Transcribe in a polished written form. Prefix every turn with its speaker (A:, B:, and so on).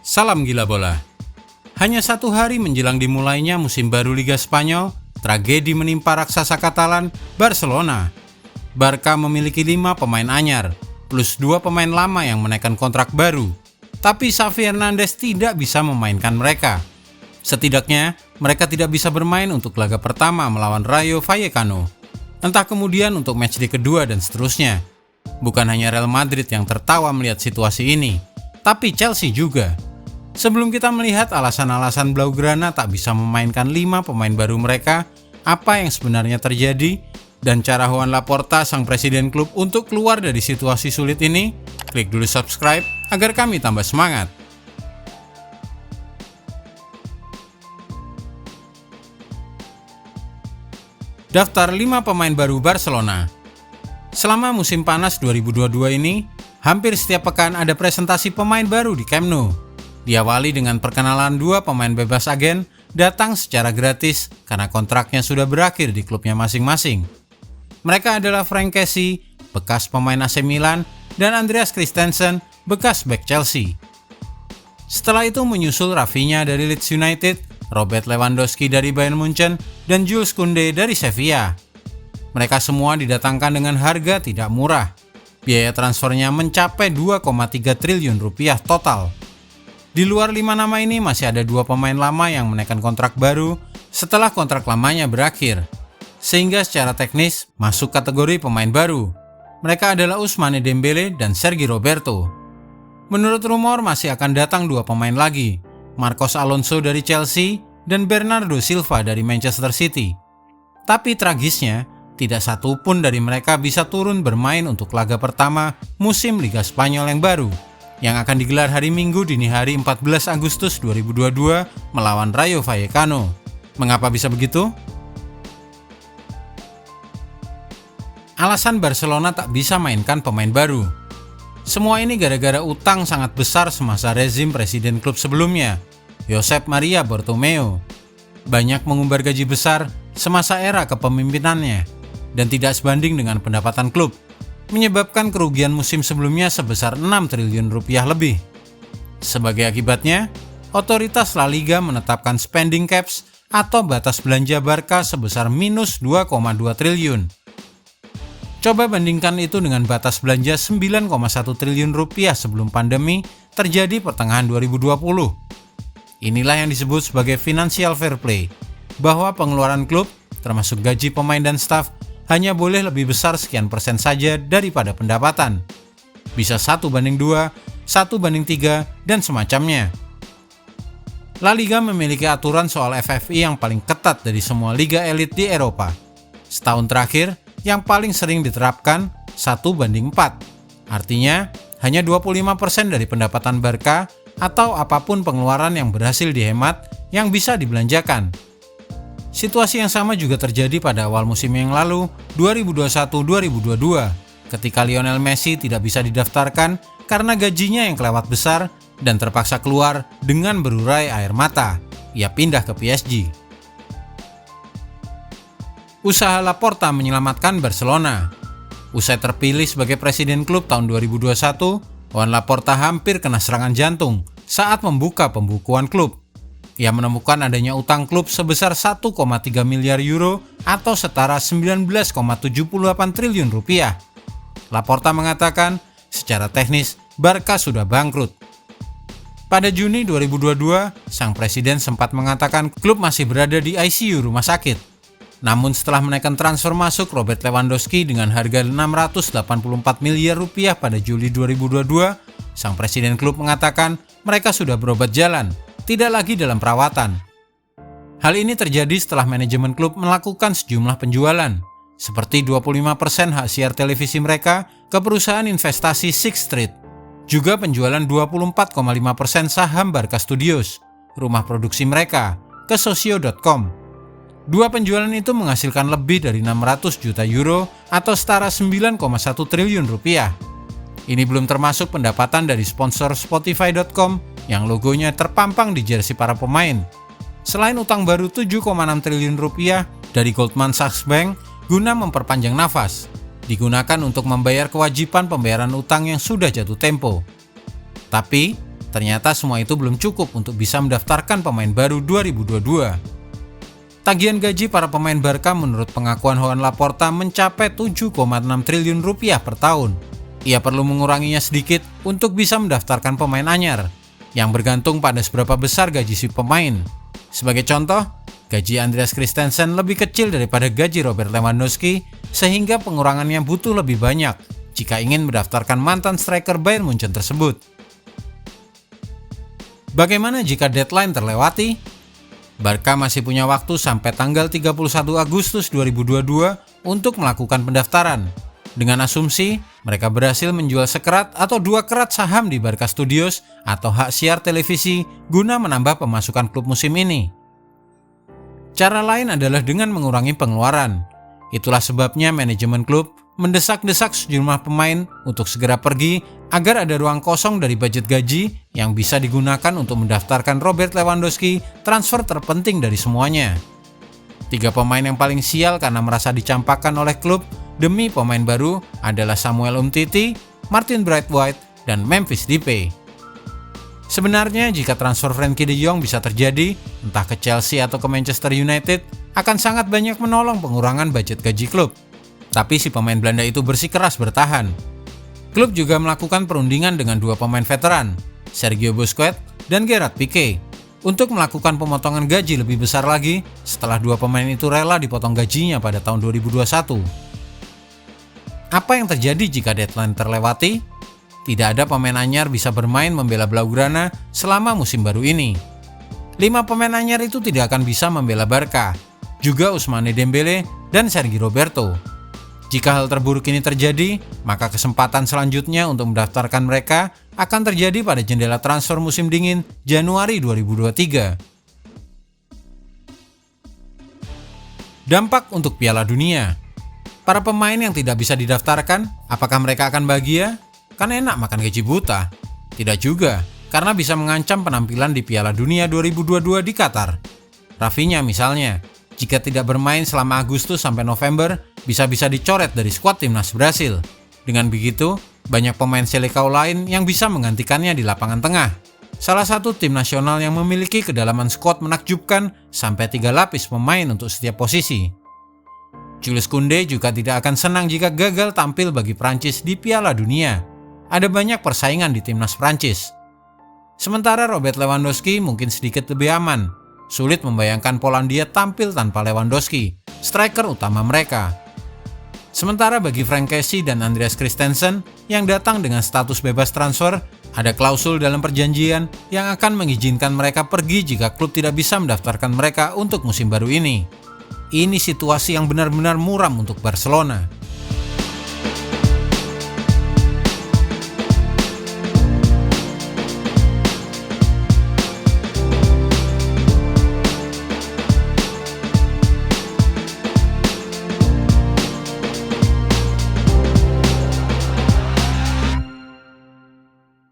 A: Salam gila bola. Hanya satu hari menjelang dimulainya musim baru Liga Spanyol, tragedi menimpa raksasa Katalan, Barcelona. Barca memiliki 5 pemain anyar, plus 2 pemain lama yang menaikkan kontrak baru. Tapi Xavi Hernandez tidak bisa memainkan mereka. Setidaknya, mereka tidak bisa bermain untuk laga pertama melawan Rayo Vallecano. Entah kemudian untuk matchday kedua dan seterusnya. Bukan hanya Real Madrid yang tertawa melihat situasi ini, tapi Chelsea juga. Sebelum kita melihat alasan-alasan Blaugrana tak bisa memainkan 5 pemain baru mereka, apa yang sebenarnya terjadi, dan cara Joan Laporta, sang presiden klub, untuk keluar dari situasi sulit ini, klik dulu subscribe agar kami tambah semangat. Daftar 5 pemain baru Barcelona. Selama musim panas 2022 ini, hampir setiap pekan ada presentasi pemain baru di Camp Nou. Diawali dengan perkenalan 2 pemain bebas agen datang secara gratis karena kontraknya sudah berakhir di klubnya masing-masing. Mereka adalah Franck Kessie, bekas pemain AC Milan, dan Andreas Christensen, bekas bek Chelsea. Setelah itu menyusul Rafinha dari Leeds United, Robert Lewandowski dari Bayern Munchen, dan Jules Koundé dari Sevilla. Mereka semua didatangkan dengan harga tidak murah. Biaya transfernya mencapai 2,3 triliun rupiah total. Di luar 5 nama ini masih ada 2 pemain lama yang menaikkan kontrak baru setelah kontrak lamanya berakhir, sehingga secara teknis masuk kategori pemain baru. Mereka adalah Ousmane Dembele dan Sergi Roberto. Menurut rumor masih akan datang 2 pemain lagi, Marcos Alonso dari Chelsea dan Bernardo Silva dari Manchester City. Tapi tragisnya, tidak satu pun dari mereka bisa turun bermain untuk laga pertama musim Liga Spanyol yang baru, yang akan digelar hari Minggu dini hari 14 Agustus 2022 melawan Rayo Vallecano. Mengapa bisa begitu? Alasan Barcelona tak bisa mainkan pemain baru. Semua ini gara-gara utang sangat besar semasa rezim presiden klub sebelumnya, Josep Maria Bartomeu. Banyak mengumbar gaji besar semasa era kepemimpinannya dan tidak sebanding dengan pendapatan klub, menyebabkan kerugian musim sebelumnya sebesar 6 triliun rupiah lebih. Sebagai akibatnya, otoritas La Liga menetapkan spending caps atau batas belanja Barca sebesar minus 2,2 triliun. Coba bandingkan itu dengan batas belanja 9,1 triliun rupiah sebelum pandemi terjadi pertengahan 2020. Inilah yang disebut sebagai financial fair play, bahwa pengeluaran klub, termasuk gaji pemain dan staf, hanya boleh lebih besar sekian persen saja daripada pendapatan. Bisa 1:2, 1:3, dan semacamnya. La Liga memiliki aturan soal FFI yang paling ketat dari semua liga elit di Eropa. Setahun terakhir, yang paling sering diterapkan 1:4. Artinya, hanya 25% dari pendapatan Barca atau apapun pengeluaran yang berhasil dihemat yang bisa dibelanjakan. Situasi yang sama juga terjadi pada awal musim yang lalu, 2021-2022, ketika Lionel Messi tidak bisa didaftarkan karena gajinya yang kelewat besar dan terpaksa keluar dengan berurai air mata. Ia pindah ke PSG. Usaha Laporta menyelamatkan Barcelona. Usai terpilih sebagai presiden klub tahun 2021, Joan Laporta hampir kena serangan jantung saat membuka pembukuan klub. Ia menemukan adanya utang klub sebesar 1,3 miliar euro atau setara 19,78 triliun rupiah. Laporta mengatakan, secara teknis Barca sudah bangkrut. Pada Juni 2022, sang presiden sempat mengatakan klub masih berada di ICU rumah sakit. Namun setelah menaikkan transfer masuk Robert Lewandowski dengan harga 684 miliar rupiah pada Juli 2022, sang presiden klub mengatakan mereka sudah berobat jalan, tidak lagi dalam perawatan. Hal ini terjadi setelah manajemen klub melakukan sejumlah penjualan, seperti 25% hak siar televisi mereka ke perusahaan investasi Sixth Street, juga penjualan 24,5% saham Barca Studios, rumah produksi mereka, ke Socio.com. 2 penjualan itu menghasilkan lebih dari 600 juta euro atau setara 9,1 triliun rupiah. Ini belum termasuk pendapatan dari sponsor Spotify.com yang logonya terpampang di jersey para pemain. Selain utang baru 7,6 triliun rupiah dari Goldman Sachs Bank guna memperpanjang nafas, digunakan untuk membayar kewajiban pembayaran utang yang sudah jatuh tempo. Tapi ternyata semua itu belum cukup untuk bisa mendaftarkan pemain baru 2022. Tagihan gaji para pemain Barca menurut pengakuan Joan Laporta mencapai 7,6 triliun rupiah per tahun. Ia perlu menguranginya sedikit untuk bisa mendaftarkan pemain anyar, yang bergantung pada seberapa besar gaji si pemain. Sebagai contoh, gaji Andreas Christensen lebih kecil daripada gaji Robert Lewandowski, sehingga pengurangannya butuh lebih banyak jika ingin mendaftarkan mantan striker Bayern Munchen tersebut. Bagaimana jika deadline terlewati? Barca masih punya waktu sampai tanggal 31 Agustus 2022 untuk melakukan pendaftaran. Dengan asumsi mereka berhasil menjual sekerat atau 2 kerat saham di Barca Studios atau hak siar televisi guna menambah pemasukan klub musim ini. Cara lain adalah dengan mengurangi pengeluaran. Itulah sebabnya manajemen klub mendesak-desak sejumlah pemain untuk segera pergi agar ada ruang kosong dari budget gaji yang bisa digunakan untuk mendaftarkan Robert Lewandowski, transfer terpenting dari semuanya. 3 pemain yang paling sial karena merasa dicampakkan oleh klub demi pemain baru adalah Samuel Umtiti, Martin Braithwaite, dan Memphis Depay. Sebenarnya jika transfer Frenkie de Jong bisa terjadi, entah ke Chelsea atau ke Manchester United, akan sangat banyak menolong pengurangan budget gaji klub. Tapi si pemain Belanda itu bersikeras bertahan. Klub juga melakukan perundingan dengan 2 pemain veteran, Sergio Busquets dan Gerard Piqué, untuk melakukan pemotongan gaji lebih besar lagi setelah 2 pemain itu rela dipotong gajinya pada tahun 2021. Apa yang terjadi jika deadline terlewati? Tidak ada pemain anyar bisa bermain membela Blaugrana selama musim baru ini. 5 pemain anyar itu tidak akan bisa membela Barca, juga Ousmane Dembele dan Sergi Roberto. Jika hal terburuk ini terjadi, maka kesempatan selanjutnya untuk mendaftarkan mereka akan terjadi pada jendela transfer musim dingin Januari 2023. Dampak untuk Piala Dunia. Para pemain yang tidak bisa didaftarkan, apakah mereka akan bahagia? Kan enak makan gaji buta. Tidak juga, karena bisa mengancam penampilan di Piala Dunia 2022 di Qatar. Rafinha misalnya, jika tidak bermain selama Agustus sampai November, bisa-bisa dicoret dari skuad timnas Brasil. Dengan begitu, banyak pemain Selecao lain yang bisa menggantikannya di lapangan tengah. Salah satu tim nasional yang memiliki kedalaman skuad menakjubkan sampai 3 lapis pemain untuk setiap posisi. Jules Koundé juga tidak akan senang jika gagal tampil bagi Prancis di Piala Dunia. Ada banyak persaingan di timnas Prancis. Sementara Robert Lewandowski mungkin sedikit lebih aman. Sulit membayangkan Polandia tampil tanpa Lewandowski, striker utama mereka. Sementara bagi Frank Kessie dan Andreas Christensen yang datang dengan status bebas transfer, ada klausul dalam perjanjian yang akan mengizinkan mereka pergi jika klub tidak bisa mendaftarkan mereka untuk musim baru ini. Ini situasi yang benar-benar muram untuk Barcelona.